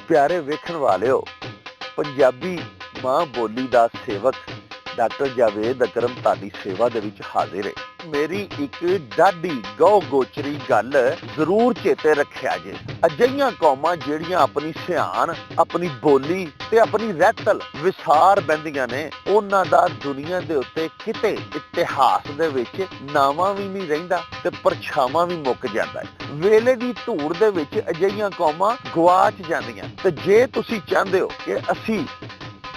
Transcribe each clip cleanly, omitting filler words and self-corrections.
प्यारे वेखण वालिओ, पंजाबी मां बोली दा सेवक डॉक्टर जावेद अकरम तादी सेवा दे विच हाजिर है। मेरी एक डाढी गौ गोचरी गल जरूर चेते रखिया जे। अजिहियां कौमां जिहड़ियां अपनी सियान, अपनी बोली ते अपनी रहतल विसार बहिंदियां ने, उन्हां दा दुनिया दे उत्ते किते इतिहास दे विच नावां भी नहीं रहिंदा ते परछावां भी मुक जांदा है। वेले दी धूड़ दे विच अजिहियां कौमां गवाच जांदियां ते जे तुसीं चाहुंदे हो कि असीं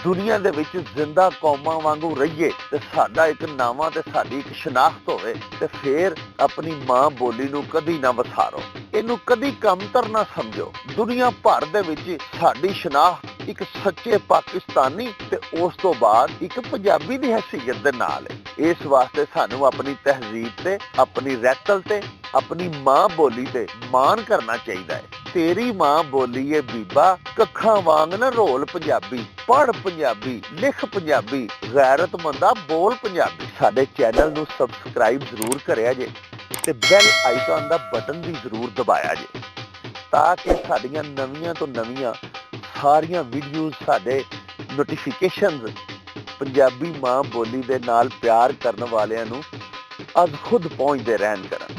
दुनिया दे विच जिंदा कौमां वांगू रहीए ते साडा एक नावां ते साडी एक शनाख्त होवे, ते फिर अपनी मां बोली नूं कदी ना वसारो, इहनूं कदी कमतर ना समझो। दुनिया भर दे विच साडी शनाख्त एक सच्चे पाकिस्तानी ते उस तो बाद एक पंजाबी दी हैसियत दे नाल है। इस वास्ते सानूं अपनी तहजीब ते, अपनी रहतल ते, अपनी मां बोली ते मान करना चाहिदा है। तेरी मां बोली है बीबा, कखां वांग ना रोल पंजाबी, पढ़ पंजाबी, लिख पंजाबी, गैरतमंदा बोल पंजाबी। साडे चैनल नूं सबसक्राइब जरूर करिया जे ते बैल आइकन दा बटन भी जरूर दबाया जे, ताकि साडियां नवीआं तो नवीआं सारियां वीडियोज़ साडे नोटिफिकेशनस पंजाबी मां बोली दे नाल प्यार करन वालियां नूं अज खुद पहुंचदे रहन करन।